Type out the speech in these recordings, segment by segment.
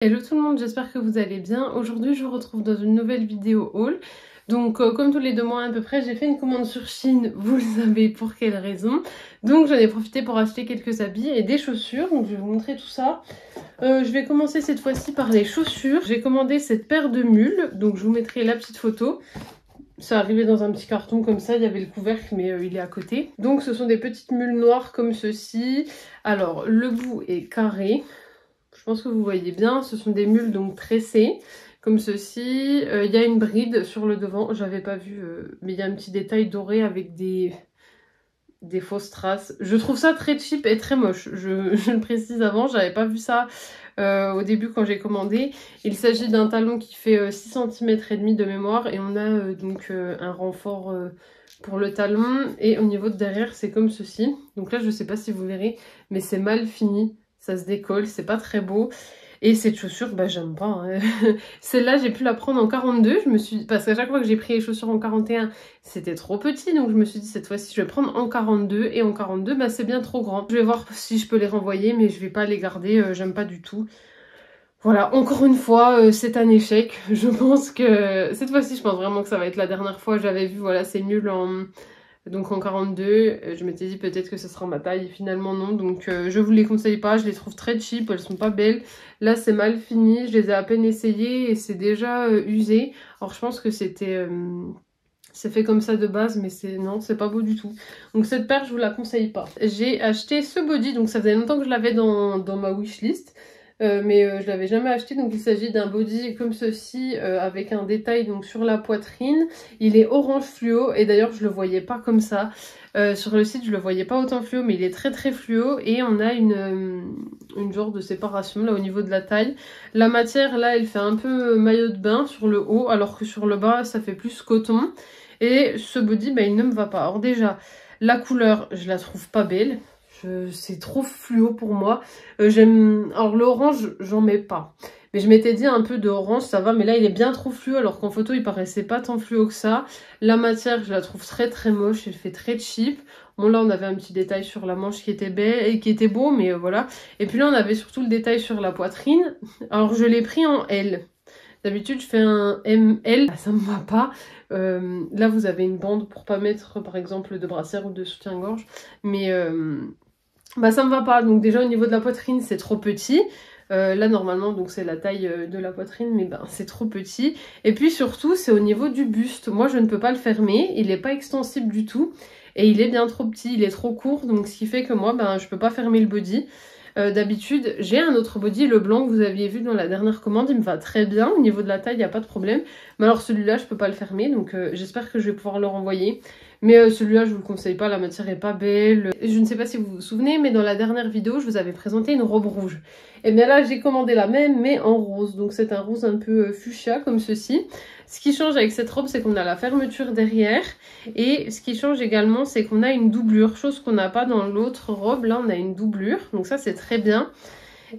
Hello tout le monde, j'espère que vous allez bien. Aujourd'hui je vous retrouve dans une nouvelle vidéo haul. Donc comme tous les 2 mois à peu près, j'ai fait une commande sur Shein, vous le savez pour quelle raison. Donc j'en ai profité pour acheter quelques habits et des chaussures, donc je vais vous montrer tout ça. Je vais commencer cette fois-ci par les chaussures. J'ai commandé cette paire de mules, donc je vous mettrai la petite photo. Ça arrivait dans un petit carton comme ça, il y avait le couvercle mais il est à côté. Donc ce sont des petites mules noires comme ceci. Alors le bout est carré. Je pense que vous voyez bien, ce sont des mules donc tressées, comme ceci. Il y a une bride sur le devant, j'avais pas vu, mais il y a un petit détail doré avec des fausses traces. Je trouve ça très cheap et très moche, je le précise avant, j'avais pas vu ça au début quand j'ai commandé. Il s'agit d'un talon qui fait 6 cm et demi de mémoire et on a donc un renfort pour le talon. Et au niveau de derrière, c'est comme ceci. Donc là, je sais pas si vous verrez, mais c'est mal fini. Ça se décolle, c'est pas très beau. Et cette chaussure, bah j'aime pas. Hein. Celle-là, j'ai pu la prendre en 42. Parce qu'à chaque fois que j'ai pris les chaussures en 41, c'était trop petit. Donc je me suis dit, cette fois-ci, je vais prendre en 42. Et en 42, bah c'est bien trop grand. Je vais voir si je peux les renvoyer, mais je vais pas les garder. J'aime pas du tout. Voilà, encore une fois, c'est un échec. Je pense que... Cette fois-ci, je pense vraiment que ça va être la dernière fois. J'avais vu, voilà, c'est nul donc en 42, je m'étais dit peut-être que ce sera ma taille, finalement non, donc je vous les conseille pas, je les trouve très cheap, elles sont pas belles. Là c'est mal fini, je les ai à peine essayées et c'est déjà usé. Alors je pense que c'est fait comme ça de base, mais non, c'est pas beau du tout. Donc cette paire, je vous la conseille pas. J'ai acheté ce body, donc ça faisait longtemps que je l'avais dans ma wishlist. Mais je l'avais jamais acheté, donc il s'agit d'un body comme ceci avec un détail donc sur la poitrine. Il est orange fluo et d'ailleurs je le voyais pas comme ça sur le site, je le voyais pas autant fluo, mais il est très très fluo et on a une genre de séparation là au niveau de la taille. La matière là elle fait un peu maillot de bain sur le haut alors que sur le bas ça fait plus coton. Et ce body bah, il ne me va pas. Alors déjà la couleur je la trouve pas belle. C'est trop fluo pour moi. Alors l'orange, j'en mets pas. Mais je m'étais dit un peu de orange, ça va. Mais là, il est bien trop fluo alors qu'en photo, il paraissait pas tant fluo que ça. La matière, je la trouve très très moche. Elle fait très cheap. Bon, là, on avait un petit détail sur la manche qui était belle et qui était beau, mais voilà. Et puis là, on avait surtout le détail sur la poitrine. Alors, je l'ai pris en L. D'habitude, je fais un ML, ça me va pas. Là, vous avez une bande pour pas mettre, par exemple, de brassière ou de soutien-gorge. Mais bah ça me va pas, donc déjà au niveau de la poitrine c'est trop petit. Là normalement donc c'est la taille de la poitrine, mais ben c'est trop petit. Et puis surtout c'est au niveau du buste, moi je ne peux pas le fermer, il n'est pas extensible du tout. Et il est bien trop petit, il est trop court, donc ce qui fait que moi ben je peux pas fermer le body. D'habitude j'ai un autre body, le blanc que vous aviez vu dans la dernière commande, il me va très bien, au niveau de la taille il n'y a pas de problème. Mais alors celui-là je peux pas le fermer, donc j'espère que je vais pouvoir le renvoyer. Mais celui-là, je vous le conseille pas, la matière est pas belle. Je ne sais pas si vous vous souvenez, mais dans la dernière vidéo, je vous avais présenté une robe rouge. Et bien là, j'ai commandé la même, mais en rose. Donc c'est un rose un peu fuchsia, comme ceci. Ce qui change avec cette robe, c'est qu'on a la fermeture derrière. Et ce qui change également, c'est qu'on a une doublure. Chose qu'on n'a pas dans l'autre robe. Là, on a une doublure. Donc ça, c'est très bien.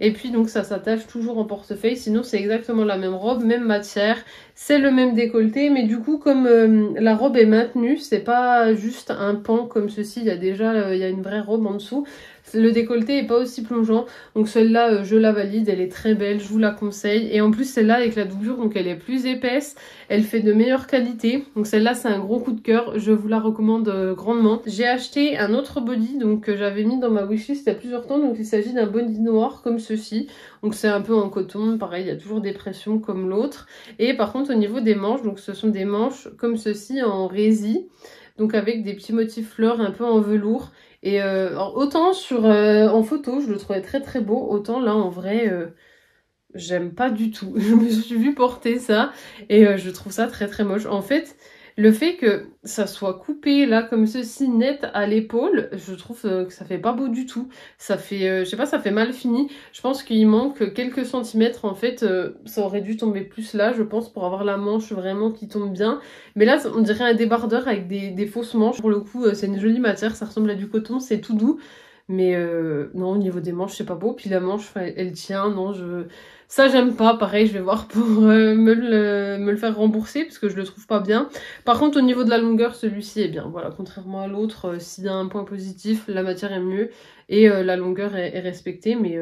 Et puis donc ça s'attache toujours en portefeuille, sinon c'est exactement la même robe, même matière, c'est le même décolleté, mais du coup comme la robe est maintenue, c'est pas juste un pan comme ceci, il y a déjà il y a une vraie robe en dessous. Le décolleté est pas aussi plongeant, donc celle-là je la valide, elle est très belle, je vous la conseille. Et en plus celle-là avec la doublure, donc elle est plus épaisse, elle fait de meilleure qualité. Donc celle-là c'est un gros coup de cœur, je vous la recommande grandement. J'ai acheté un autre body donc que j'avais mis dans ma wishlist il y a plusieurs temps, donc il s'agit d'un body noir comme ceci. Donc c'est un peu en coton, pareil il y a toujours des pressions comme l'autre. Et par contre au niveau des manches, donc ce sont des manches comme ceci en rési, donc avec des petits motifs fleurs un peu en velours. Et autant en photo je le trouvais très très beau, autant là en vrai j'aime pas du tout. Je me suis vue porter ça et je trouve ça très très moche. En fait le fait que ça soit coupé là comme ceci net à l'épaule, je trouve que ça fait pas beau du tout. Ça fait, je sais pas, ça fait mal fini. Je pense qu'il manque quelques centimètres en fait. Ça aurait dû tomber plus là je pense pour avoir la manche vraiment qui tombe bien. Mais là on dirait un débardeur avec des fausses manches. Pour le coup c'est une jolie matière, ça ressemble à du coton, c'est tout doux. Mais non, au niveau des manches, c'est pas beau. Puis la manche, elle tient. Non, ça, j'aime pas. Pareil, je vais voir pour me le faire rembourser parce que je le trouve pas bien. Par contre, au niveau de la longueur, celui-ci est bien. Voilà, contrairement à l'autre, s'il y a un point positif, la matière est mieux et la longueur est respectée. Mais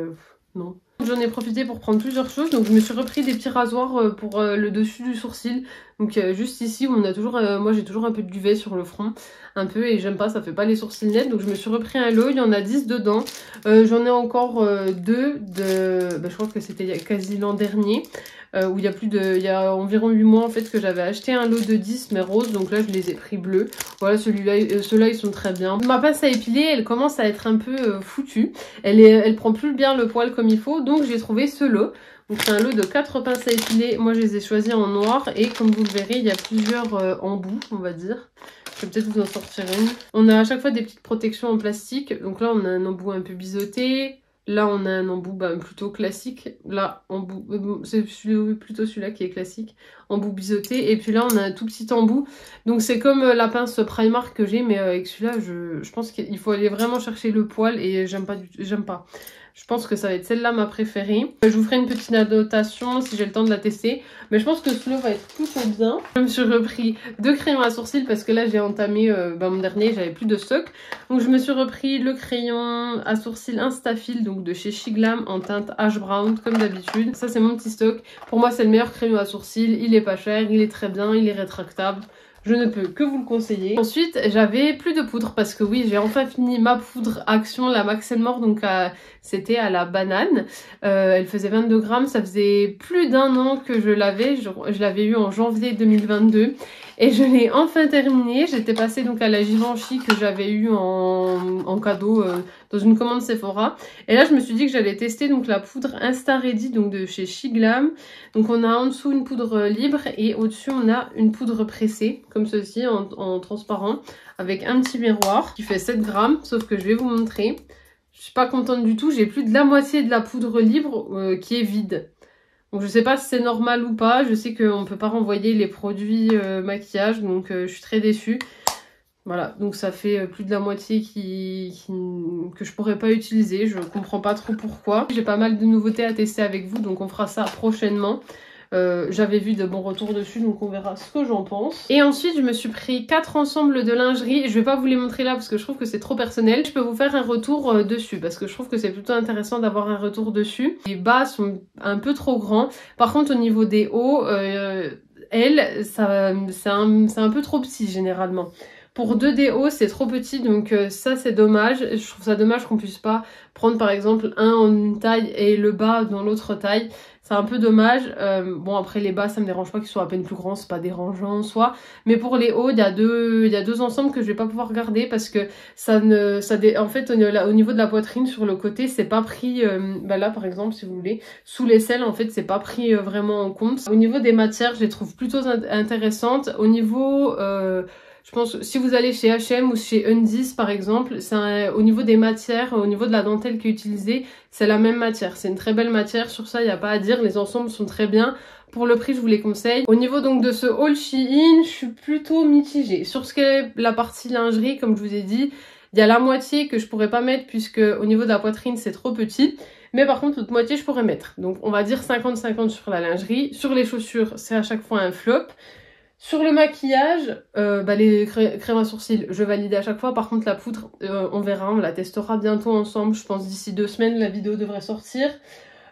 non. J'en ai profité pour prendre plusieurs choses, donc je me suis repris des petits rasoirs pour le dessus du sourcil. Donc juste ici où on a toujours, moi j'ai toujours un peu de duvet sur le front, un peu, et j'aime pas, ça fait pas les sourcils nets. Donc je me suis repris un lot, il y en a 10 dedans. J'en ai encore 2 de, je crois que c'était quasi l'an dernier. Où il y a environ 8 mois en fait que j'avais acheté un lot de 10 mais rose, donc là je les ai pris bleus. Voilà, ceux-là ils sont très bien. Ma pince à épiler elle commence à être un peu foutue, elle prend plus bien le poil comme il faut, donc j'ai trouvé ce lot. Donc c'est un lot de 4 pinces à épiler, moi je les ai choisies en noir et comme vous le verrez il y a plusieurs embouts on va dire. Je vais peut-être vous en sortir une. On a à chaque fois des petites protections en plastique, donc là on a un embout un peu biseauté. Là, on a un embout plutôt classique. Là, c'est plutôt celui-là qui est classique. Embout biseauté. Et puis là, on a un tout petit embout. Donc, c'est comme la pince Primark que j'ai. Mais avec celui-là, je pense qu'il faut aller vraiment chercher le poil. Et j'aime pas. Je pense que ça va être celle-là ma préférée. Je vous ferai une petite annotation si j'ai le temps de la tester. Mais je pense que celui-là va être plutôt bien. Je me suis repris 2 crayons à sourcils parce que là j'ai entamé mon dernier, j'avais plus de stock. Donc je me suis repris le crayon à sourcils Instafil, donc de chez Shiglam en teinte Ash Brown comme d'habitude. Ça c'est mon petit stock. Pour moi c'est le meilleur crayon à sourcils. Il est pas cher, il est très bien, il est rétractable. Je ne peux que vous le conseiller. Ensuite, j'avais plus de poudre parce que oui, j'ai enfin fini ma poudre Action, la Max & More, donc c'était à la banane. Elle faisait 22 grammes, ça faisait plus d'1 an que je l'avais. Je l'avais eu en janvier 2022 et je l'ai enfin terminée. J'étais passée donc à la Givenchy que j'avais eu en cadeau dans une commande Sephora. Et là, je me suis dit que j'allais tester donc la poudre Insta Ready donc de chez Shiglam. Donc on a en dessous une poudre libre et au-dessus on a une poudre pressée comme ceci en transparent avec un petit miroir qui fait 7 grammes, sauf que je vais vous montrer. Je suis pas contente du tout, j'ai plus de la moitié de la poudre libre qui est vide. Donc je sais pas si c'est normal ou pas, je sais qu'on peut pas renvoyer les produits maquillage, donc je suis très déçue. Voilà, donc ça fait plus de la moitié que je pourrais pas utiliser, je comprends pas trop pourquoi. J'ai pas mal de nouveautés à tester avec vous, donc on fera ça prochainement. J'avais vu de bons retours dessus, donc on verra ce que j'en pense. Et ensuite je me suis pris 4 ensembles de lingerie. Je vais pas vous les montrer là parce que je trouve que c'est trop personnel. Je peux vous faire un retour dessus parce que je trouve que c'est plutôt intéressant d'avoir un retour dessus. Les bas sont un peu trop grands, par contre au niveau des hauts, c'est un peu trop petit généralement. Pour 2 des hauts, c'est trop petit, donc ça c'est dommage. Je trouve ça dommage qu'on puisse pas prendre par exemple un en une taille et le bas dans l'autre taille. C'est un peu dommage. Bon après les bas ça me dérange pas qu'ils soient à peine plus grands, c'est pas dérangeant en soi. Mais pour les hauts, il y a deux ensembles que je vais pas pouvoir garder parce que en fait au niveau de la poitrine sur le côté c'est pas pris. Là par exemple si vous voulez, sous l'aisselle en fait c'est pas pris vraiment en compte. Au niveau des matières je les trouve plutôt intéressantes. Au niveau je pense si vous allez chez H&M ou chez Undies par exemple, au niveau des matières, au niveau de la dentelle qui est utilisée, c'est la même matière. C'est une très belle matière, sur ça il n'y a pas à dire, les ensembles sont très bien. Pour le prix je vous les conseille. Au niveau donc de ce haul Shein, je suis plutôt mitigée. Sur ce qu'est la partie lingerie, comme je vous ai dit, il y a la moitié que je pourrais pas mettre puisque au niveau de la poitrine c'est trop petit. Mais par contre l'autre moitié je pourrais mettre. Donc on va dire 50-50 sur la lingerie. Sur les chaussures c'est à chaque fois un flop. Sur le maquillage, les crèmes à sourcils, je valide à chaque fois. Par contre, la poudre, on verra, on la testera bientôt ensemble. Je pense d'ici 2 semaines, la vidéo devrait sortir.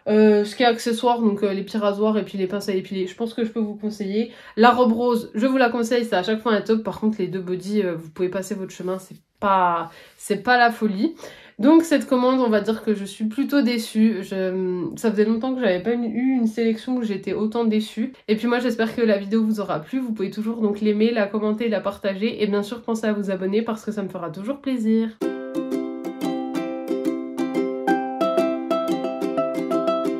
Ce qui est accessoire, donc les petits rasoirs et puis les pinces à épiler, je pense que je peux vous conseiller. La robe rose, je vous la conseille, c'est à chaque fois un top. Par contre, les 2 body, vous pouvez passer votre chemin, c'est pas la folie. Donc cette commande, on va dire que je suis plutôt déçue. Ça faisait longtemps que j'avais pas eu une sélection où j'étais autant déçue. Et puis moi j'espère que la vidéo vous aura plu. Vous pouvez toujours donc l'aimer, la commenter, la partager et bien sûr pensez à vous abonner parce que ça me fera toujours plaisir.